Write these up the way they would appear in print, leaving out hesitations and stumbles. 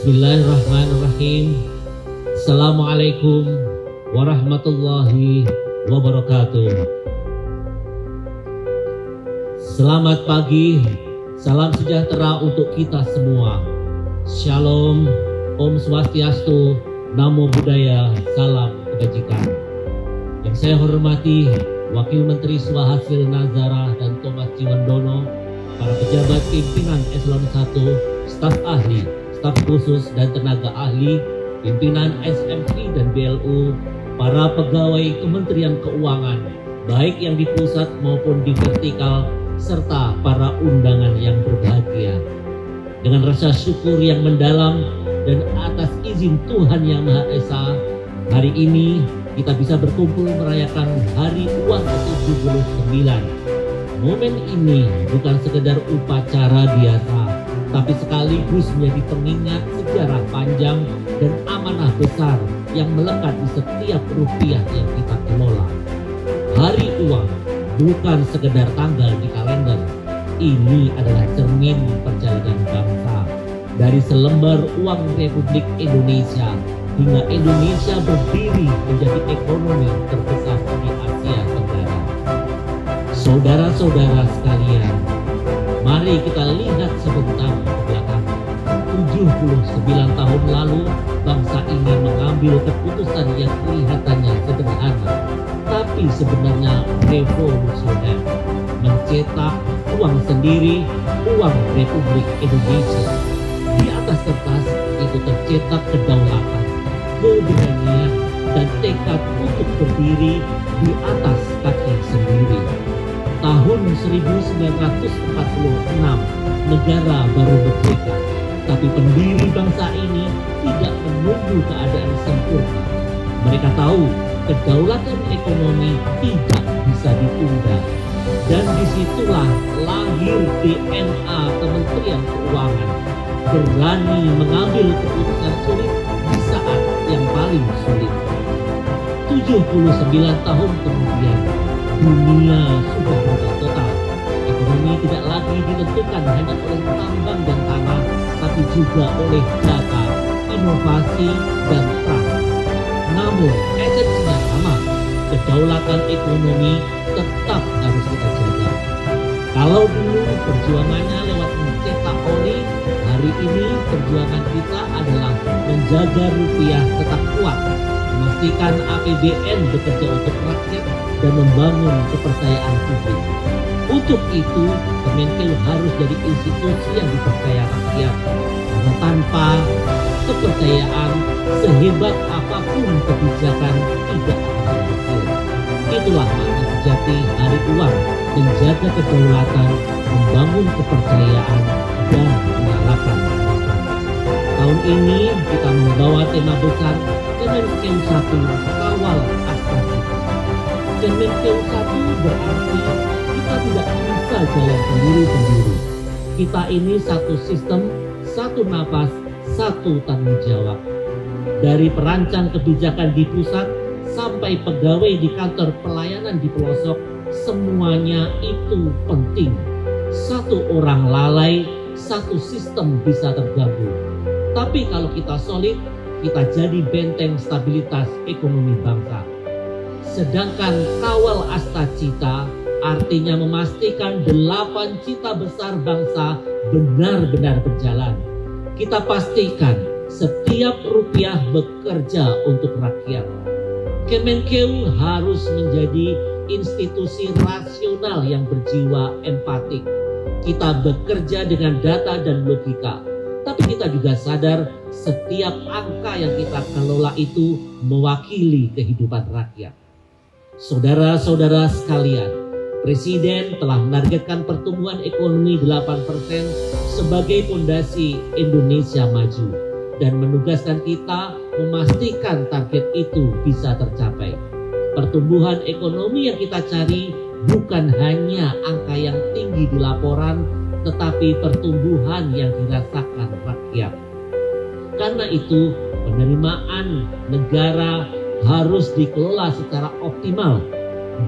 Bismillahirrahmanirrahim. Assalamualaikum warahmatullahi wabarakatuh. Selamat pagi, salam sejahtera untuk kita semua. Shalom, Om Swastiastu, Namo Buddhaya, salam kebajikan. Yang saya hormati Wakil Menteri Swahasil Nazara dan Thomas Ciwandono, para pejabat pimpinan Eselon 1, staf ahli, staf khusus dan tenaga ahli, pimpinan SMC dan BLU, para pegawai Kementerian Keuangan, baik yang di pusat maupun di vertikal, serta para undangan yang berbahagia. Dengan rasa syukur yang mendalam dan atas izin Tuhan Yang Maha Esa, hari ini kita bisa berkumpul merayakan Hari Uang ke-79. Momen ini bukan sekedar upacara biasa, tapi sekaligus menjadi pengingat sejarah panjang dan amanah besar yang melekat di setiap rupiah yang kita kelola. Hari Uang bukan sekedar tanggal di kalender. Ini adalah cermin perjalanan bangsa. Dari selembar uang Republik Indonesia hingga Indonesia berdiri menjadi ekonomi terbesar di Asia Tenggara. Saudara-saudara sekalian, mari kita lihat sebentar ke belakang. 79 tahun lalu, bangsa ini mengambil keputusan yang kelihatannya sederhana, tapi sebenarnya revolusioner. Mencetak uang sendiri, uang Republik Indonesia. Di atas kertas itu tercetak kedaulatan, keberanian, dan tekad untuk berdiri di atas kaki sendiri. Tahun 1946, negara baru merdeka, tapi pendiri bangsa ini tidak menunggu keadaan sempurna. Mereka tahu kedaulatan ekonomi tidak bisa ditunda. Dan disitulah lahir DNA Kementerian Keuangan, berani mengambil keputusan sulit di saat yang paling sulit. 79 tahun kemudian, dunia sudah berubah total. Ekonomi tidak lagi ditentukan hanya oleh tambang dan tanah, tapi juga oleh data, inovasi, dan trust. Namun, esensinya sama, kedaulatan ekonomi tetap harus kita jaga. Kalau dulu perjuangannya lewat mencetak oli, hari ini perjuangan kita adalah menjaga rupiah tetap kuat, memastikan APBN bekerja untuk rakyat, dan membangun kepercayaan publik. Untuk itu, Kemenkeu harus jadi institusi yang dipercaya rakyat. Karena tanpa kepercayaan, sehebat apapun kebijakan tidak akan berhasil. Itulah makna sejati Hari Uang, menjaga kedaulatan, membangun kepercayaan, dan menyalakan harapan. Tahun ini kita membawa tema besar Kemenkeu 1, Kawal Asta Cita. Kemenkeu 1 berarti kita tidak bisa jalan sendiri-sendiri. Kita ini satu sistem, satu napas, satu tanggung jawab. Dari perancang kebijakan di pusat sampai pegawai di kantor pelayanan di pelosok, semuanya itu penting. Satu orang lalai, satu sistem bisa tergabung. Tapi kalau kita solid, kita jadi benteng stabilitas ekonomi bangsa. Sedangkan Kawal Asta Cita artinya memastikan 8 cita besar bangsa benar-benar berjalan. Kita pastikan setiap rupiah bekerja untuk rakyat. Kemenkeu harus menjadi institusi rasional yang berjiwa empatik. Kita bekerja dengan data dan logika, tapi kita juga sadar setiap angka yang kita kelola itu mewakili kehidupan rakyat. Saudara-saudara sekalian, Presiden telah menargetkan pertumbuhan ekonomi 8% sebagai fondasi Indonesia maju dan menugaskan kita memastikan target itu bisa tercapai. Pertumbuhan ekonomi yang kita cari bukan hanya angka yang tinggi di laporan, tetapi pertumbuhan yang dirasakan rakyat. Karena itu, penerimaan negara harus dikelola secara optimal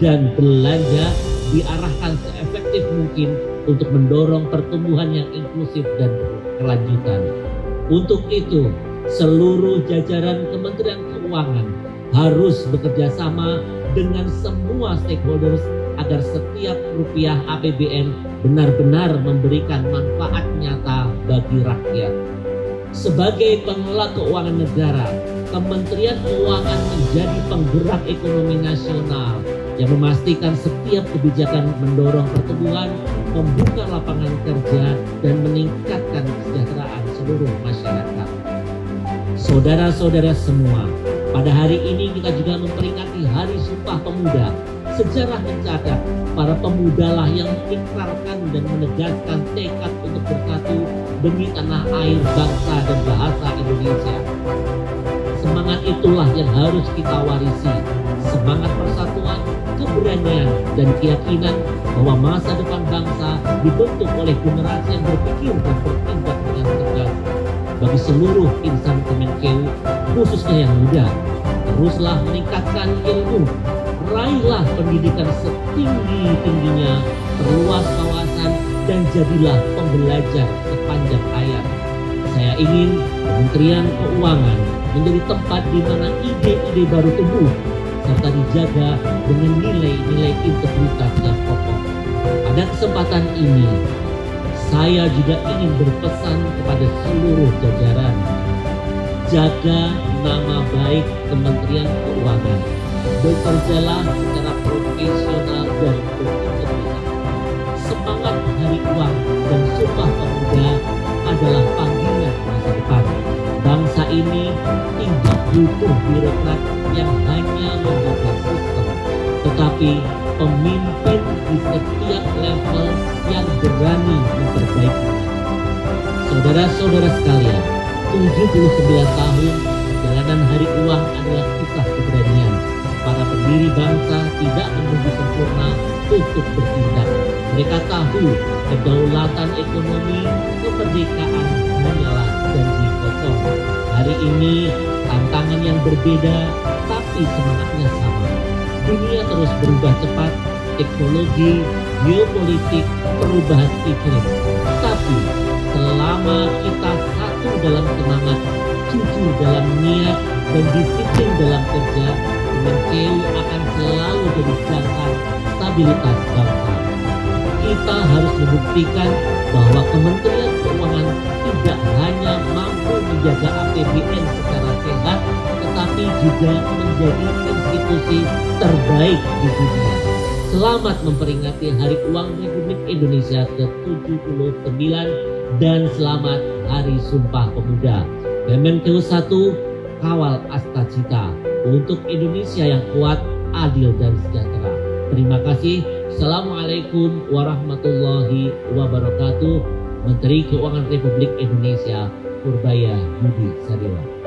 dan belanja diarahkan seefektif mungkin untuk mendorong pertumbuhan yang inklusif dan berkelanjutan. Untuk itu, seluruh jajaran Kementerian Keuangan harus bekerja sama dengan semua stakeholders agar setiap rupiah APBN benar-benar memberikan manfaat nyata bagi rakyat. Sebagai pengelola keuangan negara, Kementerian Keuangan menjadi penggerak ekonomi nasional yang memastikan setiap kebijakan mendorong pertumbuhan, membuka lapangan kerja, dan meningkatkan kesejahteraan seluruh masyarakat. Saudara-saudara semua, pada hari ini kita juga memperingati Hari Sumpah Pemuda. Sejarah mencatat para pemudalah yang mengikrarkan dan menegaskan tekad untuk bersatu demi tanah air, bangsa, dan bahasa Indonesia. Semangat itulah yang harus kita warisi, semangat persatuan, keberanian, dan keyakinan bahwa masa depan bangsa dibentuk oleh generasi yang berpikir dan bertindak dengan tegas. Bagi seluruh insan Kemenkeu, khususnya yang muda, teruslah meningkatkan ilmu, raihlah pendidikan setinggi-tingginya, perluas wawasan, dan jadilah pembelajar sepanjang hayat. Saya ingin Kementerian Keuangan menjadi tempat di mana ide-ide baru tumbuh, serta dijaga dengan nilai-nilai integritas yang kokoh. Pada kesempatan ini, saya juga ingin berpesan kepada seluruh jajaran, jaga nama baik Kementerian Keuangan. Bekerjalah secara profesional dan berintegritas. Semangat Hari Uang dan Sumpah Pemuda adalah panggilan masa depan. Bangsa ini tidak butuh birokrat yang hanya menjaga sistem, tetapi pemimpin di setiap level yang berani memperbaikinya. Saudara-saudara sekalian, 79 tahun perjalanan Hari Uang adalah kisah keberanian. Para pendiri bangsa tidak menunggu sempurna untuk bertindak. Mereka tahu kedaulatan ekonomi, kemerdekaan hanyalah janji kosong. Hari ini tantangan yang berbeda, tapi semangatnya sama. Dunia terus berubah cepat, teknologi, geopolitik, perubahan iklim. Tapi selama kita satu dalam semangat, jujur dalam niat, dan disiplin dalam kerja, Kemenkeu akan selalu jadi jangkar stabilitas bangsa. Kita harus membuktikan bahwa Kementerian Keuangan tidak hanya mampu menjaga APBN secara sehat, tetapi juga menjadi institusi terbaik di dunia. Selamat memperingati Hari Uang Republik Indonesia ke-79 dan selamat Hari Sumpah Pemuda. Kemenkeu 1, kawal asta cita untuk Indonesia yang kuat, adil, dan sejahtera. Terima kasih. Assalamualaikum warahmatullahi wabarakatuh. Menteri Keuangan Republik Indonesia Purbaya Budi Sariwa.